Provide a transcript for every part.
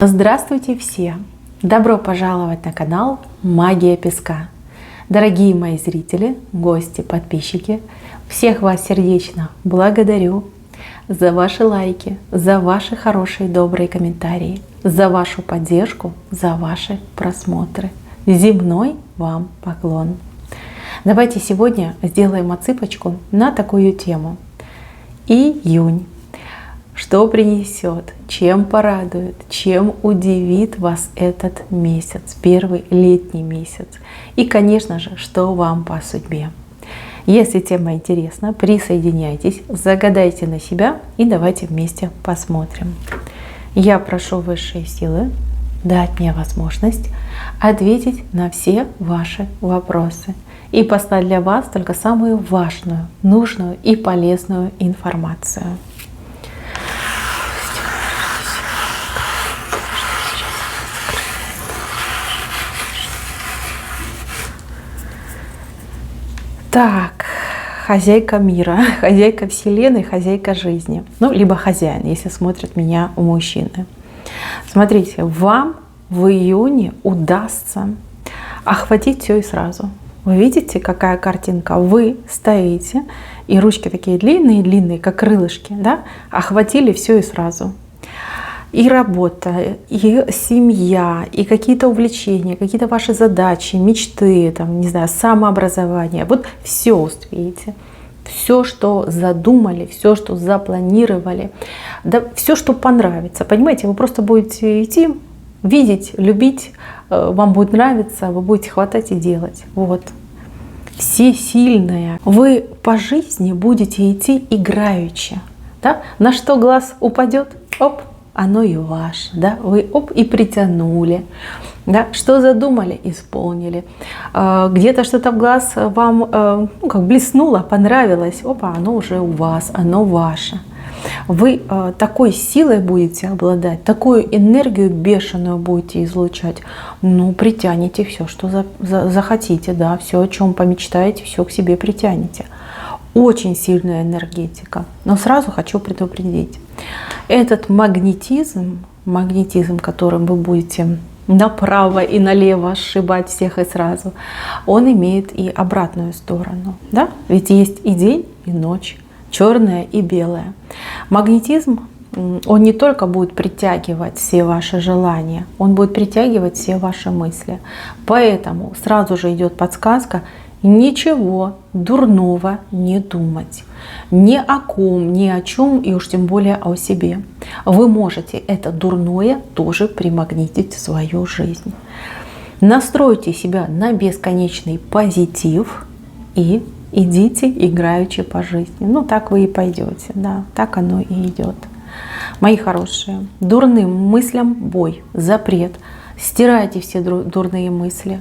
Здравствуйте все! Добро пожаловать на канал Магия Песка. Дорогие мои зрители, гости, подписчики, всех вас сердечно благодарю за ваши лайки, за ваши хорошие добрые комментарии, за вашу поддержку, за ваши просмотры. Земной вам поклон! Давайте сегодня сделаем отсыпочку на такую тему. Июнь. Что принесет, чем порадует, чем удивит вас этот месяц, первый летний месяц. И, конечно же, что вам по судьбе. Если тема интересна, присоединяйтесь, загадайте на себя и давайте вместе посмотрим. Я прошу высшие силы дать мне возможность ответить на все ваши вопросы и послать для вас только самую важную, нужную и полезную информацию. Так, хозяйка мира, хозяйка вселенной, хозяйка жизни. Ну, либо хозяин, если смотрят меня мужчины. Смотрите, вам в июне удастся охватить все и сразу. Вы видите, какая картинка? Вы стоите, и ручки такие длинные-длинные, как крылышки, да? Охватили все и сразу. И работа, и семья, и какие-то увлечения, какие-то ваши задачи, мечты, там, не знаю, самообразование. Вот все успеете. Все, что задумали, все, что запланировали, да, все, что понравится. Понимаете, вы просто будете идти, видеть, любить, вам будет нравиться, вы будете хватать и делать. Вот. Всесильная. Вы по жизни будете идти играючи. Да? На что глаз упадет? Оп! Оно и ваше, да, вы оп, и притянули, да, что задумали, исполнили, где-то что-то в глаз вам как блеснуло, понравилось, опа, оно уже у вас, оно ваше. Вы такой силой будете обладать, такую энергию бешеную будете излучать, ну, притянете все, что захотите, да, все, о чем помечтаете, все к себе притянете. Очень сильная энергетика. Но сразу хочу предупредить. Этот магнетизм, которым вы будете направо и налево сшибать всех и сразу, он имеет и обратную сторону. Да? Ведь есть и день, и ночь, черное и белое. Магнетизм, он не только будет притягивать все ваши желания, он будет притягивать все ваши мысли. Поэтому сразу же идет подсказка: ничего дурного не думать. Ни о ком, ни о чем, и уж тем более о себе. Вы можете это дурное тоже примагнитить в свою жизнь. Настройте себя на бесконечный позитив и идите играючи по жизни. Ну, так вы и пойдете. Да, так оно и идет. Мои хорошие, дурным мыслям бой, запрет. Стирайте все дурные мысли.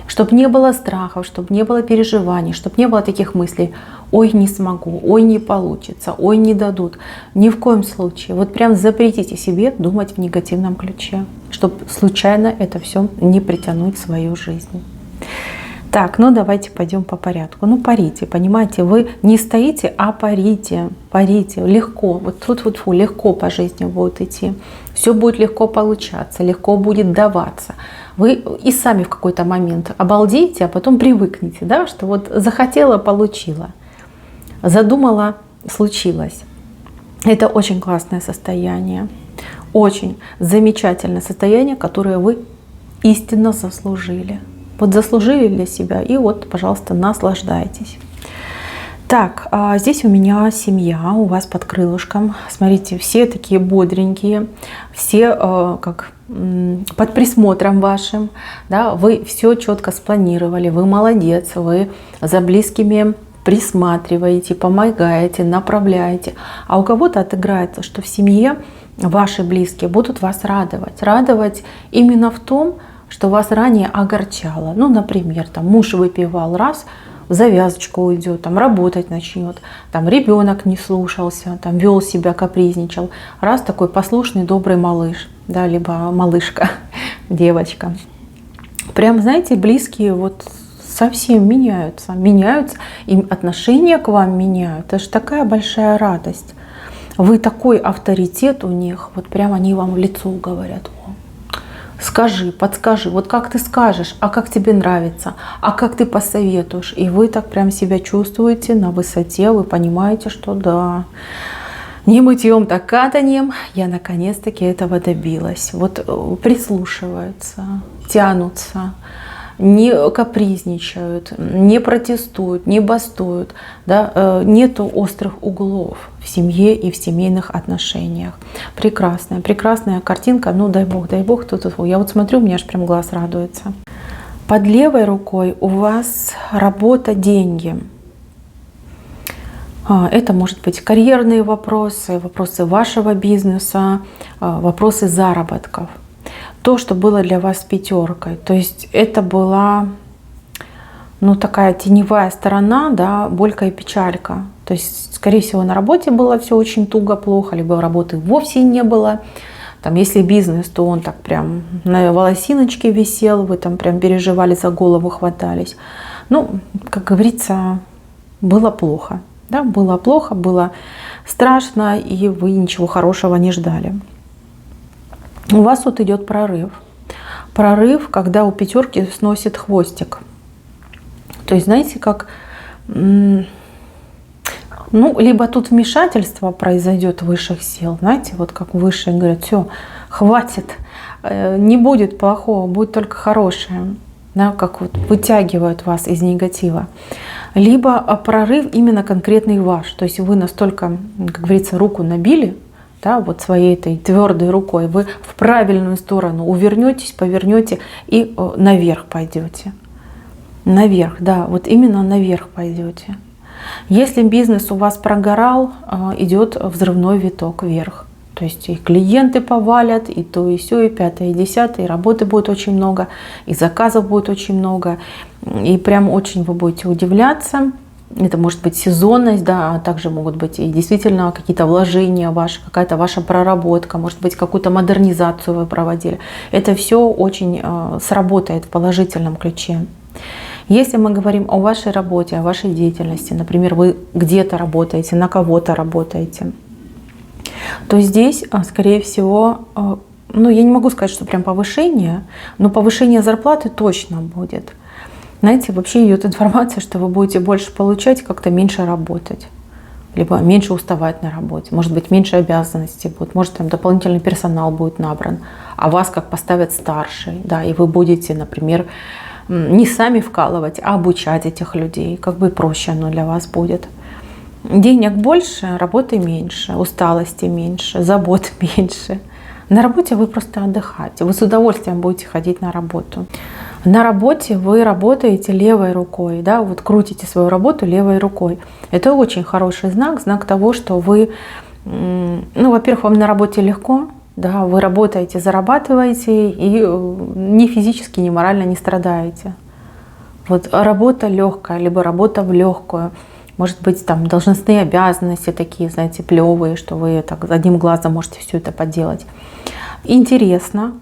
Чтобы не было страхов, чтобы не было переживаний, чтобы не было таких мыслей: ой, не смогу, ой, не получится, ой, не дадут. Ни в коем случае. Вот прям запретите себе думать в негативном ключе, чтобы случайно это все не притянуть в свою жизнь. Так, ну давайте пойдем по порядку. Ну, парите, понимаете, вы не стоите, а парите, парите, легко. Вот тут легко по жизни будет идти. Все будет легко получаться, легко будет даваться. Вы и сами в какой-то момент обалдеете, а потом привыкнете, да, что вот захотела, получила, задумала, случилось. Это очень классное состояние, очень замечательное состояние, которое вы истинно заслужили. Вот заслужили для себя, и вот, пожалуйста, наслаждайтесь. Так, здесь у меня семья, у вас под крылышком. Смотрите, все такие бодренькие, все как под присмотром вашим. Да, вы все четко спланировали, вы молодец, вы за близкими присматриваете, помогаете, направляете. А у кого-то отыграется, что в семье ваши близкие будут вас радовать. Радовать именно в том, что вас ранее огорчало. Ну, например, там муж выпивал, раз, в завязочку уйдет, там работать начнет, там ребенок не слушался, там вел себя, капризничал. Раз, такой послушный, добрый малыш, да, либо малышка, девочка. Прям, знаете, близкие вот совсем меняются, им отношения к вам меняют. Это же такая большая радость. Вы такой авторитет у них, вот прям они вам в лицо говорят: скажи, подскажи, вот как ты скажешь, а как тебе нравится, а как ты посоветуешь. И вы так прям себя чувствуете на высоте, вы понимаете, что да, не мытьем, так катаньем я наконец-таки этого добилась. Вот прислушиваются, тянутся, не капризничают, не протестуют, не бастуют. Да? Нету острых углов в семье и в семейных отношениях. Прекрасная, прекрасная картинка. Ну дай бог, тут. Я вот смотрю, у меня аж прям глаз радуется. Под левой рукой у вас работа, деньги. Это может быть карьерные вопросы, вопросы вашего бизнеса, вопросы заработков. То, что было для вас пятеркой. То есть это была, ну, такая теневая сторона, да, болька и печалька. То есть, скорее всего, на работе было все очень туго, плохо, либо работы вовсе не было. Там, если бизнес, то он так прям на волосиночке висел, вы там прям переживали, за голову хватались. Ну, как говорится, было плохо. Да, было плохо, было страшно, и вы ничего хорошего не ждали. У вас вот идет прорыв. Прорыв, когда у пятерки сносит хвостик. То есть, знаете, как, ну, либо тут вмешательство произойдет высших сил, знаете, вот как высшие говорят, все, хватит, не будет плохого, будет только хорошее. Да, как вот вытягивают вас из негатива. Либо прорыв именно конкретный ваш. То есть вы настолько, как говорится, руку набили, да, вот своей этой твердой рукой, вы в правильную сторону увернетесь, повернете и наверх пойдете. Наверх, да, вот именно наверх пойдете. Если бизнес у вас прогорал, идет взрывной виток вверх. То есть и клиенты повалят, и то, и сё, и пятое, и десятое, и работы будет очень много, и заказов будет очень много. И прям очень вы будете удивляться. Это может быть сезонность, да, а также могут быть и действительно какие-то вложения ваши, какая-то ваша проработка, может быть, какую-то модернизацию вы проводили. Это все очень сработает в положительном ключе. Если мы говорим о вашей работе, о вашей деятельности, например, вы где-то работаете, на кого-то работаете, то здесь, скорее всего, ну, я не могу сказать, что прям повышение, но повышение зарплаты точно будет. Знаете, вообще идет информация, что вы будете больше получать, как-то меньше работать, либо меньше уставать на работе, может быть, меньше обязанностей будет, может, там дополнительный персонал будет набран, а вас как поставят старший, да, и вы будете, например, не сами вкалывать, а обучать этих людей, как бы проще оно для вас будет. Денег больше, работы меньше, усталости меньше, забот меньше. На работе вы просто отдыхаете, вы с удовольствием будете ходить на работу. На работе вы работаете левой рукой, да, вот крутите свою работу левой рукой. Это очень хороший знак, знак того, что вы, ну, во-первых, вам на работе легко, да, вы работаете, зарабатываете и ни физически, ни морально не страдаете. Вот работа легкая, либо работа в легкую. Может быть, там должностные обязанности такие, знаете, плевые, что вы так одним глазом можете все это поделать. Интересно,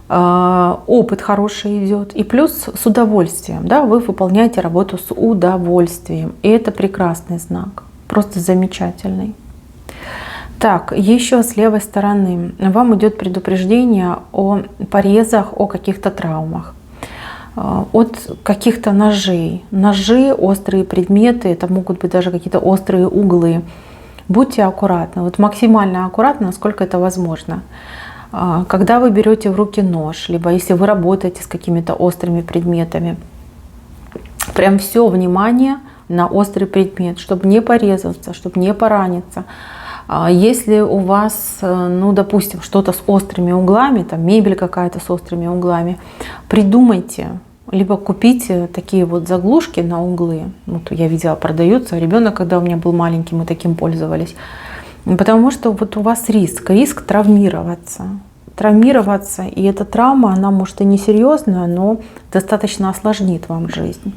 опыт хороший идет, и плюс с удовольствием, да, вы выполняете работу с удовольствием, и это прекрасный знак, просто замечательный. Так, еще с левой стороны вам идет предупреждение о порезах, о каких-то травмах, от каких-то ножей. Ножи, острые предметы, это могут быть даже какие-то острые углы. Будьте аккуратны, вот максимально аккуратны, насколько это возможно. Когда вы берете в руки нож, либо если вы работаете с какими-то острыми предметами, прям все внимание на острый предмет, чтобы не порезаться, чтобы не пораниться. Если у вас, ну, допустим, что-то с острыми углами, там мебель какая-то с острыми углами, придумайте, либо купите такие вот заглушки на углы. Вот я видела, продаются. Ребенок, когда у меня был маленький, мы таким пользовались. Потому что вот у вас риск травмироваться. Травмироваться, и эта травма, она может и не серьезная, но достаточно осложнит вам жизнь.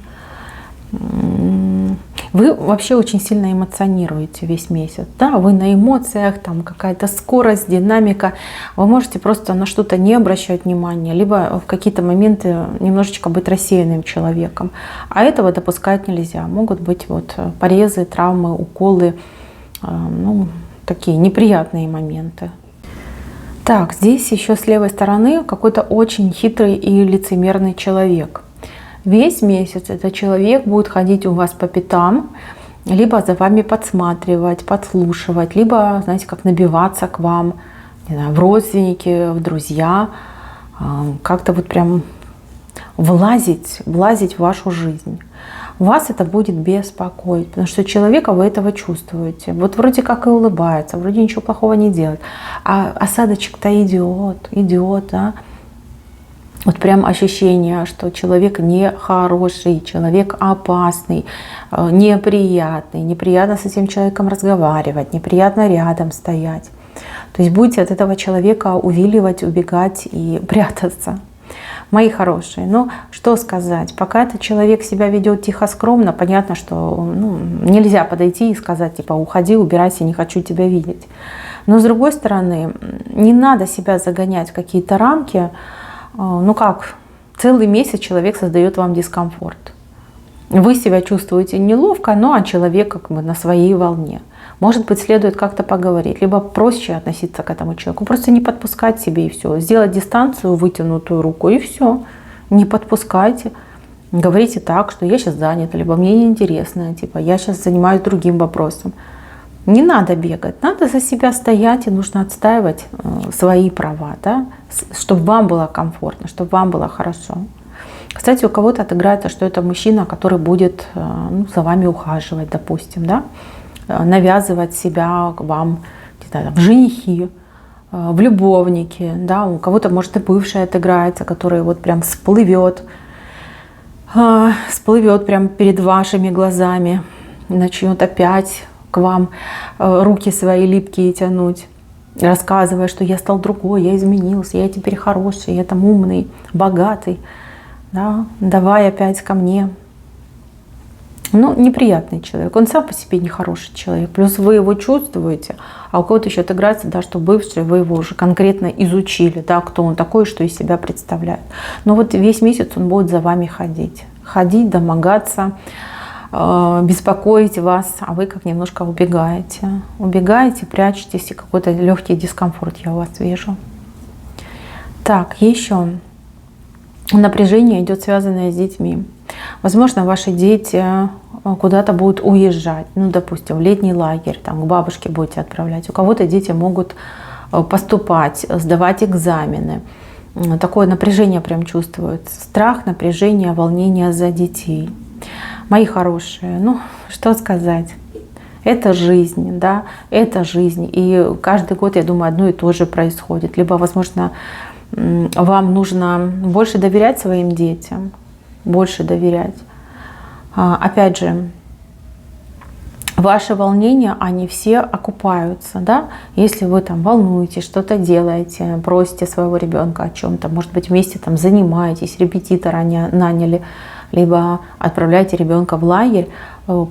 Вы вообще очень сильно эмоционируете весь месяц. Да? Вы на эмоциях, там какая-то скорость, динамика. Вы можете просто на что-то не обращать внимания, либо в какие-то моменты немножечко быть рассеянным человеком. А этого допускать нельзя. Могут быть вот порезы, травмы, уколы, ну, такие неприятные моменты. Так, здесь еще с левой стороны какой-то очень хитрый и лицемерный человек. Весь месяц этот человек будет ходить у вас по пятам, либо за вами подсматривать, подслушивать, либо, знаете, как набиваться к вам, не знаю, в родственники, в друзья, как-то вот прям влазить в вашу жизнь. Вас это будет беспокоить, потому что человека вы этого чувствуете. Вот вроде как и улыбается, вроде ничего плохого не делает, а осадочек-то идет, да? Вот прям ощущение, что человек нехороший, человек опасный, неприятный, неприятно с этим человеком разговаривать, неприятно рядом стоять. То есть будете от этого человека увиливать, убегать и прятаться. Мои хорошие, ну что сказать, пока этот человек себя ведет тихо, скромно, понятно, что нельзя подойти и сказать, типа, уходи, убирайся, не хочу тебя видеть. Но с другой стороны, не надо себя загонять в какие-то рамки. Ну как, целый месяц человек создает вам дискомфорт. Вы себя чувствуете неловко, а человек как бы на своей волне. Может быть, следует как-то поговорить, либо проще относиться к этому человеку, просто не подпускать себе и все. Сделать дистанцию, вытянутую руку и все. Не подпускайте. Говорите так, что я сейчас занята, либо мне неинтересно, типа я сейчас занимаюсь другим вопросом. Не надо бегать, надо за себя стоять, и нужно отстаивать свои права, да? Чтобы вам было комфортно, чтобы вам было хорошо. Кстати, у кого-то отыграется, что это мужчина, который будет за вами ухаживать, допустим, да? Навязывать себя к вам, не знаю, в женихи, в любовники, да? У кого-то, может, и бывший отыграется, который вот прям всплывет прям перед вашими глазами, начнет опять к вам руки свои липкие тянуть, рассказывая, что я стал другой, я изменился, я теперь хороший, я там умный, богатый, да? Давай опять ко мне. Ну, неприятный человек, он сам по себе нехороший человек, плюс вы его чувствуете, а у кого-то еще отыграется, да, что бывший, вы его уже конкретно изучили, да, кто он такой, что из себя представляет. Но вот весь месяц он будет за вами ходить, домогаться, беспокоить вас, а вы как немножко убегаете, прячетесь, и какой-то легкий дискомфорт я у вас вижу. Так, еще напряжение идет связанное с детьми. Возможно, ваши дети куда-то будут уезжать, допустим, в летний лагерь, там к бабушке будете отправлять. У кого-то дети могут поступать, сдавать экзамены. Такое напряжение прям чувствуется. Страх, напряжение, волнение за детей. Мои хорошие, что сказать? Это жизнь, да, это жизнь. И каждый год, я думаю, одно и то же происходит. Либо, возможно, вам нужно больше доверять своим детям, больше доверять. Опять же, ваши волнения, они все окупаются, да? Если вы там волнуетесь, что-то делаете, просите своего ребенка о чем-то, может быть, вместе там занимаетесь, репетитора наняли, либо отправляете ребенка в лагерь,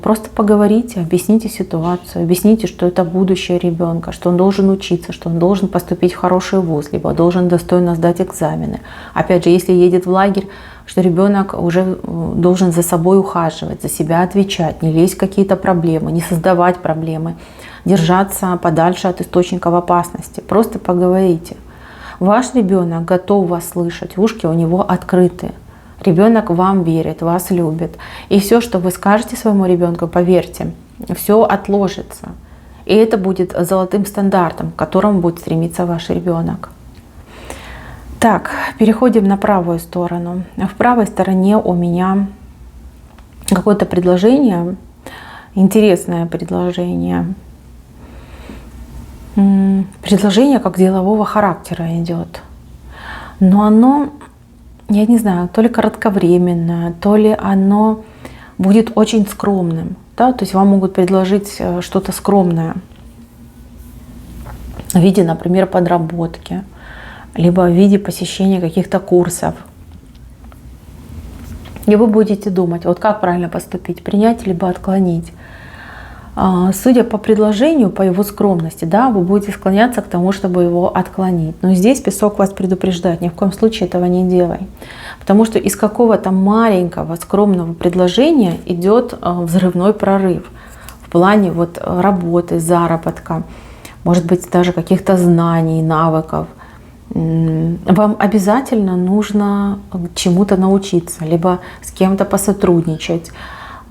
просто поговорите, объясните ситуацию, объясните, что это будущее ребенка, что он должен учиться, что он должен поступить в хороший вуз, либо должен достойно сдать экзамены. Опять же, если едет в лагерь, что ребенок уже должен за собой ухаживать, за себя отвечать, не лезть в какие-то проблемы, не создавать проблемы, держаться подальше от источников опасности. Просто поговорите. Ваш ребенок готов вас слышать, ушки у него открыты. Ребенок вам верит, вас любит. И все, что вы скажете своему ребенку, поверьте, все отложится. И это будет золотым стандартом, к которому будет стремиться ваш ребенок. Так, переходим на правую сторону. В правой стороне у меня какое-то предложение, интересное предложение. Предложение как делового характера идет. Но оно, я не знаю, то ли кратковременное, то ли оно будет очень скромным. Да? То есть вам могут предложить что-то скромное в виде, например, подработки, либо в виде посещения каких-то курсов. И вы будете думать, вот как правильно поступить, принять либо отклонить. Судя по предложению, по его скромности, да, вы будете склоняться к тому, чтобы его отклонить. Но здесь песок вас предупреждает, ни в коем случае этого не делай. Потому что из какого-то маленького скромного предложения идет взрывной прорыв в плане вот работы, заработка, может быть, даже каких-то знаний, навыков. Вам обязательно нужно чему-то научиться, либо с кем-то посотрудничать,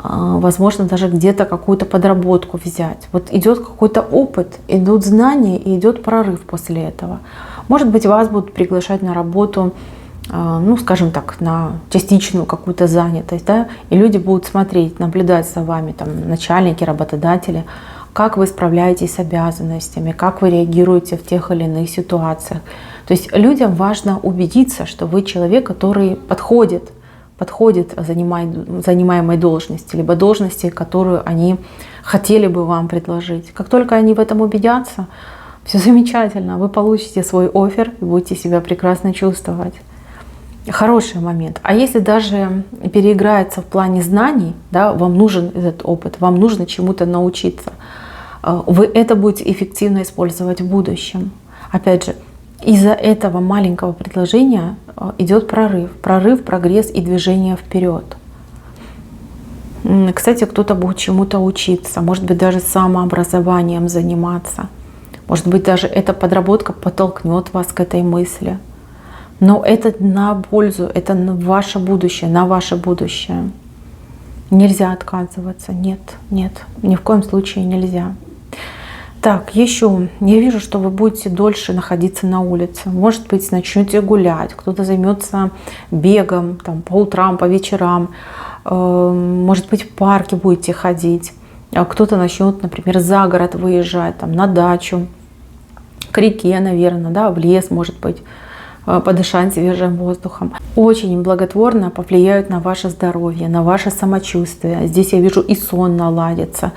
возможно, даже где-то какую-то подработку взять. Вот идет какой-то опыт, идут знания и идет прорыв после этого. Может быть, вас будут приглашать на работу, ну, скажем так, на частичную какую-то занятость, да, и люди будут смотреть, наблюдать за вами, там, начальники, работодатели, как вы справляетесь с обязанностями, как вы реагируете в тех или иных ситуациях. То есть людям важно убедиться, что вы человек, который подходит занимаемой должности, либо должности, которую они хотели бы вам предложить. Как только они в этом убедятся, все замечательно, вы получите свой оффер и будете себя прекрасно чувствовать. Хороший момент. А если даже переиграется в плане знаний, да, вам нужен этот опыт, вам нужно чему-то научиться, вы это будете эффективно использовать в будущем. Опять же, из-за этого маленького предложения идет прорыв, прогресс и движение вперед. Кстати, кто-то будет чему-то учиться, может быть, даже самообразованием заниматься. Может быть, даже эта подработка подтолкнет вас к этой мысли. Но это на пользу, это на ваше будущее, Нельзя отказываться, нет, ни в коем случае нельзя. Так, еще, я вижу, что вы будете дольше находиться на улице. Может быть, начнете гулять, кто-то займется бегом там, по утрам, по вечерам. Может быть, в парке будете ходить. Кто-то начнет, например, за город выезжать, там, на дачу, к реке, наверное, да, в лес, может быть, подышать свежим воздухом. Очень благотворно повлияют на ваше здоровье, на ваше самочувствие. Здесь я вижу и сон наладится,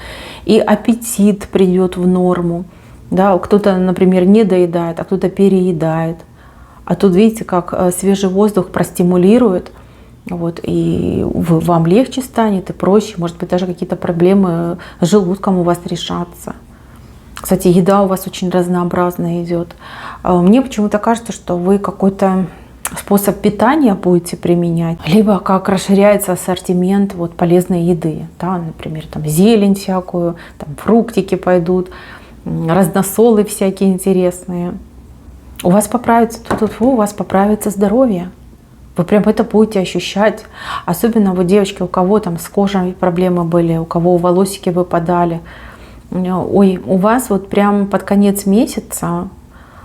и аппетит придет в норму. Да, кто-то, например, не доедает, а кто-то переедает. А тут видите, как свежий воздух простимулирует, вот, и вам легче станет и проще. Может быть, даже какие-то проблемы с желудком у вас решатся. Кстати, еда у вас очень разнообразная идет. Мне почему-то кажется, что вы какой-то способ питания будете применять, либо как расширяется ассортимент вот, полезной еды. Да, например, там, зелень всякую, там, фруктики пойдут, разносолы всякие интересные. У вас поправится, у вас поправится здоровье. Вы прям это будете ощущать. Особенно вот девочки, у кого там с кожей проблемы были, у кого волосики выпадали. Ой, у вас вот прям под конец месяца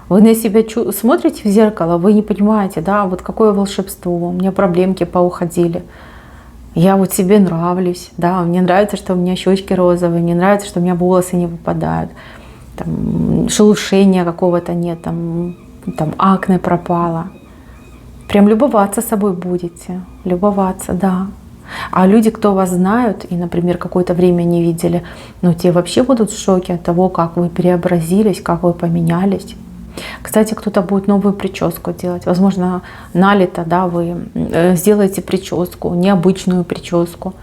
вы на себя смотрите в зеркало, вы не понимаете, да, вот какое волшебство, у меня проблемки поуходили. Я вот себе нравлюсь, да, мне нравится, что у меня щечки розовые, мне нравится, что у меня волосы не выпадают, там, шелушения какого-то нет, там акне пропало. Прям любоваться собой будете, любоваться, да. А люди, кто вас знают и, например, какое-то время не видели, ну, те вообще будут в шоке от того, как вы преобразились, как вы поменялись. Кстати, кто-то будет новую прическу делать. Возможно, на лето, да, вы сделаете прическу, необычную прическу.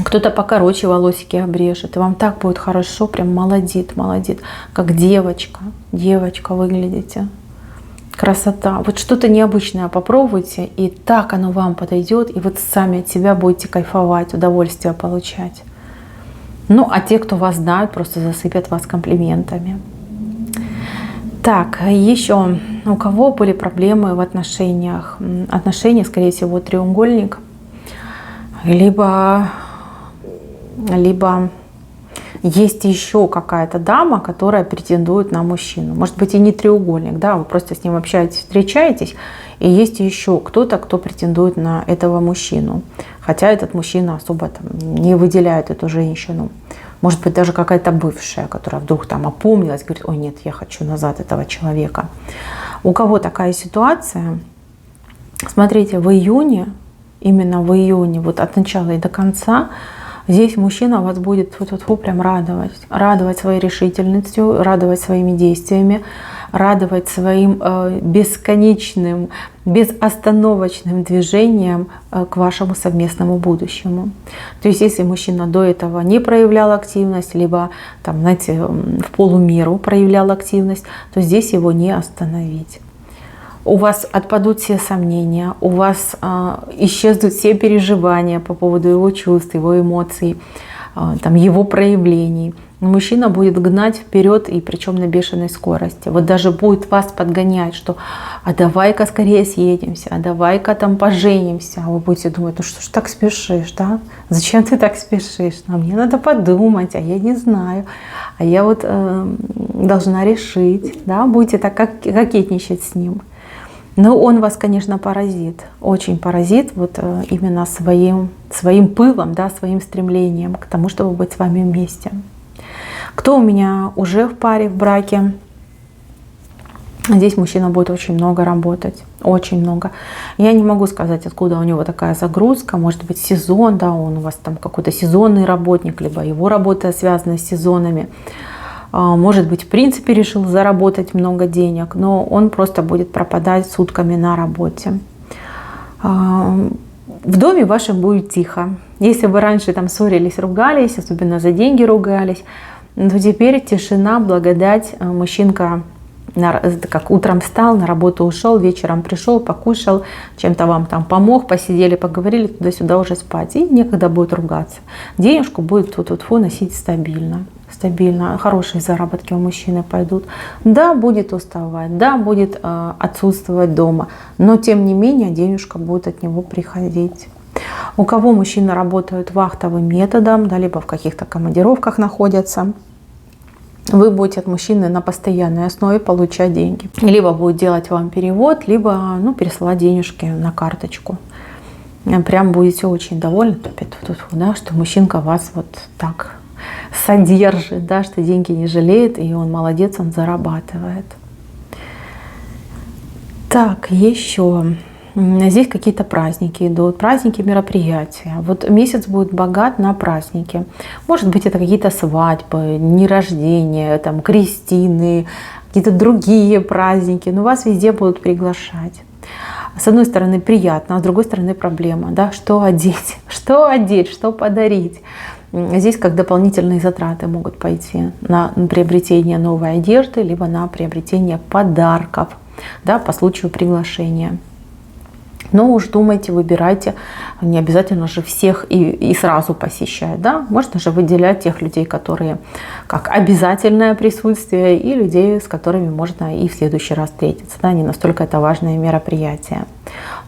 Кто-то покороче волосики обрежет. И вам так будет хорошо, прям молодит, как девочка выглядите. Красота. Вот что-то необычное попробуйте, и так оно вам подойдет, и вот сами от себя будете кайфовать, удовольствие получать. Ну, а те, кто вас знают, просто засыпят вас комплиментами. Так, еще у кого были проблемы в отношениях? Отношения, скорее всего, треугольник, либо есть еще какая-то дама, которая претендует на мужчину. Может быть, и не треугольник, да, вы просто с ним общаетесь, встречаетесь, и есть еще кто-то, кто претендует на этого мужчину. Хотя этот мужчина особо там не выделяет эту женщину. Может быть, даже какая-то бывшая, которая вдруг там опомнилась, говорит: ой, нет, я хочу назад этого человека. У кого такая ситуация? Смотрите, в июне, именно в июне, вот от начала и до конца, здесь мужчина вас будет прям радовать своей решительностью, радовать своими действиями, радовать своим бесконечным, безостановочным движением к вашему совместному будущему. То есть, если мужчина до этого не проявлял активность, либо там, знаете, в полумеру проявлял активность, то здесь его не остановить. У вас отпадут все сомнения, у вас исчезнут все переживания по поводу его чувств, его эмоций, там, его проявлений. Мужчина будет гнать вперед, и причем на бешеной скорости. Вот даже будет вас подгонять, что а давай-ка скорее съедемся, а давай-ка там поженимся. А вы будете думать, ну что ж так спешишь, да? Зачем ты так спешишь? Ну, мне надо подумать, а я не знаю. А я вот должна решить, да? Будете так кокетничать с ним. Но он вас, конечно, поразит, очень поразит вот именно своим пылом, да, своим стремлением к тому, чтобы быть с вами вместе. Кто у меня уже в паре, в браке, здесь мужчина будет очень много работать, очень много. Я не могу сказать, откуда у него такая загрузка, может быть сезон, да, он у вас там какой-то сезонный работник, либо его работа связана с сезонами. Может быть, в принципе, решил заработать много денег, но он просто будет пропадать сутками на работе. В доме вашем будет тихо. Если вы раньше там ссорились, ругались, особенно за деньги ругались, то теперь тишина, благодать. Мужчинка как утром встал, на работу ушел, вечером пришел, покушал, чем-то вам там помог, посидели, поговорили, туда-сюда уже спать. И некогда будет ругаться. Денежку будет тут-тут-фу носить стабильно. Стабильно, хорошие заработки у мужчины пойдут. Да, будет уставать, да, будет отсутствовать дома, но тем не менее денежка будет от него приходить. У кого мужчины работают вахтовым методом, да, либо в каких-то командировках находятся, вы будете от мужчины на постоянной основе получать деньги. Либо будет делать вам перевод, либо пересылать денежки на карточку. Прям будете очень довольны, да, что мужчинка вас вот так содержит, да, что деньги не жалеет, и он молодец, он зарабатывает. Так, еще. Здесь какие-то праздники идут, праздники, мероприятия. Вот месяц будет богат на праздники. Может быть, это какие-то свадьбы, дни рождения, там, крестины, какие-то другие праздники. Но вас везде будут приглашать. С одной стороны приятно, а с другой стороны проблема. Да? Что одеть, что подарить. Здесь как дополнительные затраты могут пойти на приобретение новой одежды, либо на приобретение подарков, да, по случаю приглашения. Но уж думайте, выбирайте, не обязательно же всех и сразу посещать. Да? Можно же выделять тех людей, которые как обязательное присутствие, и людей, с которыми можно и в следующий раз встретиться. Да? Не настолько это важное мероприятие.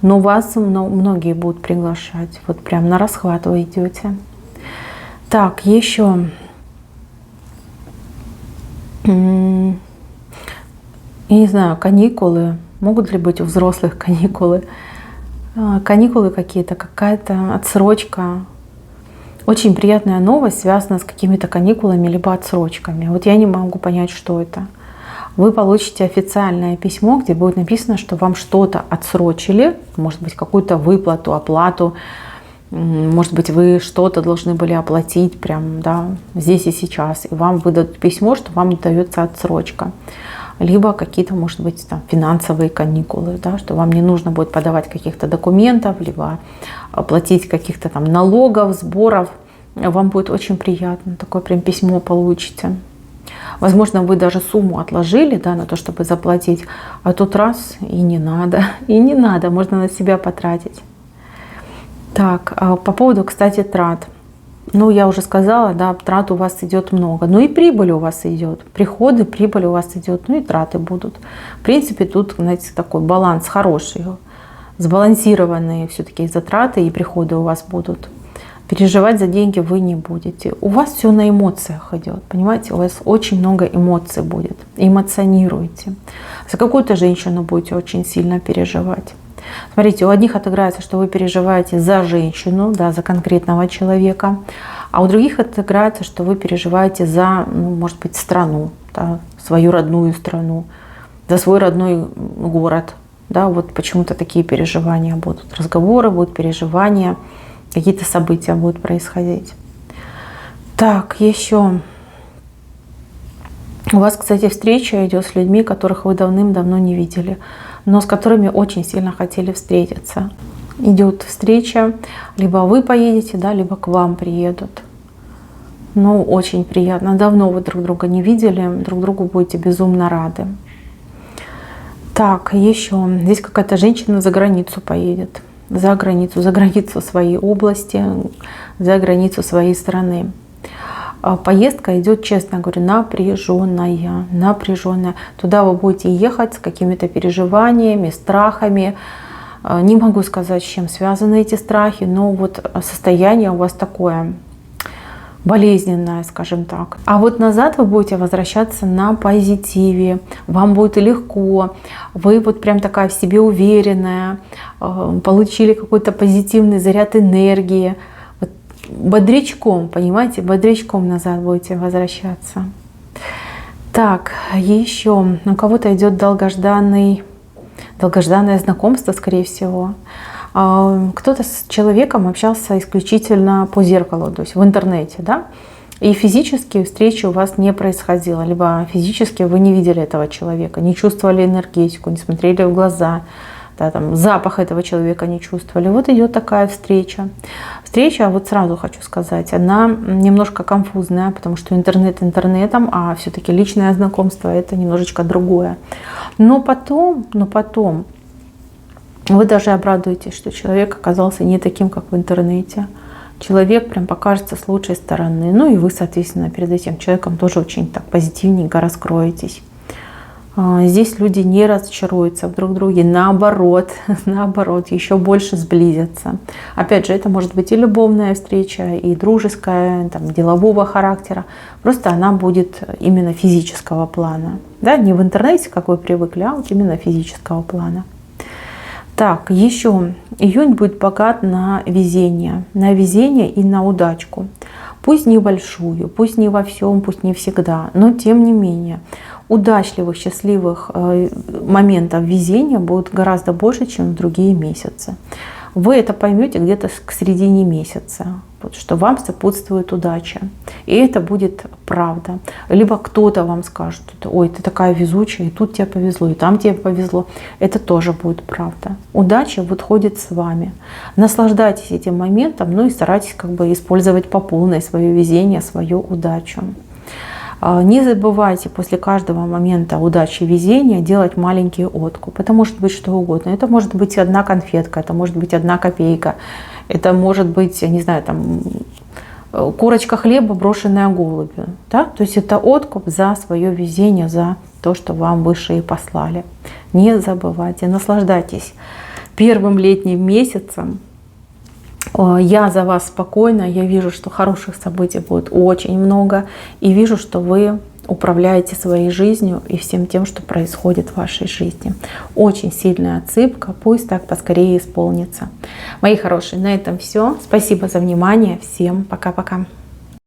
Но вас многие будут приглашать. Вот прям на расхват вы идете. Так, еще. Я не знаю, каникулы. Могут ли быть у взрослых каникулы? Каникулы какие-то, какая-то отсрочка. Очень приятная новость связана с какими-то каникулами либо отсрочками. Вот я не могу понять, что это. Вы получите официальное письмо, где будет написано, что вам что-то отсрочили, может быть, какую-то выплату, оплату, может быть, вы что-то должны были оплатить прямо, да, здесь и сейчас, и вам выдадут письмо, что вам дается отсрочка. Либо какие-то, может быть, там, финансовые каникулы, да, что вам не нужно будет подавать каких-то документов, либо платить каких-то там налогов, сборов. Вам будет очень приятно, такое прям письмо получите. Возможно, вы даже сумму отложили, да, на то, чтобы заплатить, а тут раз и не надо, можно на себя потратить. Так, по поводу, кстати, трат. Ну, я уже сказала, да, трат у вас идет много. Ну и прибыль у вас идет. Приходы, прибыль у вас идет. Ну и траты будут. В принципе, тут, знаете, такой баланс хороший. Сбалансированные все-таки затраты и приходы у вас будут. Переживать за деньги вы не будете. У вас все на эмоциях идет. Понимаете, у вас очень много эмоций будет. Эмоционируете. За какую-то женщину будете очень сильно переживать. Смотрите, у одних отыграется, что вы переживаете за женщину, да, за конкретного человека, а у других отыграется, что вы переживаете за, может быть, страну, да, свою родную страну, за свой родной город. Да, вот почему-то такие переживания будут. Разговоры будут, переживания, какие-то события будут происходить. Так, еще. У вас, кстати, встреча идет с людьми, которых вы давным-давно не видели, но с которыми очень сильно хотели встретиться. Идет встреча, либо вы поедете, да, либо к вам приедут. Ну, очень приятно. Давно вы друг друга не видели, друг другу будете безумно рады. Так, еще. Здесь какая-то женщина за границу поедет. За границу своей области, за границу своей страны. Поездка идет, честно говорю, напряженная, напряженная. Туда вы будете ехать с какими-то переживаниями, страхами. Не могу сказать, с чем связаны эти страхи, но вот состояние у вас такое болезненная, скажем так. А вот назад вы будете возвращаться на позитиве, вам будет легко, вы вот прям такая в себе уверенная, получили какой-то позитивный заряд энергии. Вот бодрячком, понимаете, бодрячком назад будете возвращаться. Так, еще у кого-то идет долгожданное знакомство, скорее всего. Кто-то с человеком общался исключительно по зеркалу, то есть в интернете, да, и физические встречи у вас не происходило, либо физически вы не видели этого человека, не чувствовали энергетику, не смотрели в глаза, да, там, запах этого человека не чувствовали. Вот идет такая встреча. Встреча, вот сразу хочу сказать, она немножко конфузная, потому что интернет интернетом, а все-таки личное знакомство это немножечко другое. Но потом вы даже обрадуетесь, что человек оказался не таким, как в интернете. Человек прям покажется с лучшей стороны. Ну и вы, соответственно, перед этим человеком тоже очень так позитивненько раскроетесь. Здесь люди не разочаруются в друг друге, наоборот, еще больше сблизятся. Опять же, это может быть и любовная встреча, и дружеская, там, делового характера. Просто она будет именно физического плана. Да? Не в интернете, как вы привыкли, а вот именно физического плана. Так, еще июнь будет богат на везение и на удачку. Пусть небольшую, пусть не во всем, пусть не всегда, но тем не менее удачливых, счастливых моментов везения будет гораздо больше, чем в другие месяцы. Вы это поймете где-то к середине месяца, что вам сопутствует удача. И это будет правда. Либо кто-то вам скажет: ой, ты такая везучая, и тут тебе повезло, и там тебе повезло. Это тоже будет правда. Удача вот ходит с вами. Наслаждайтесь этим моментом, ну и старайтесь как бы использовать по полной свое везение, свою удачу. Не забывайте после каждого момента удачи и везения делать маленький откуп. Это может быть что угодно. Это может быть одна конфетка, это может быть 1 копейка, это может быть, я не знаю, там, корочка хлеба, брошенная голубю. Да? То есть это откуп за свое везение, за то, что вам высшие послали. Не забывайте, наслаждайтесь первым летним месяцем. Я за вас спокойна, я вижу, что хороших событий будет очень много, и вижу, что вы управляете своей жизнью и всем тем, что происходит в вашей жизни. Очень сильная отсыпка, пусть так поскорее исполнится. Мои хорошие, на этом все. Спасибо за внимание, всем пока-пока.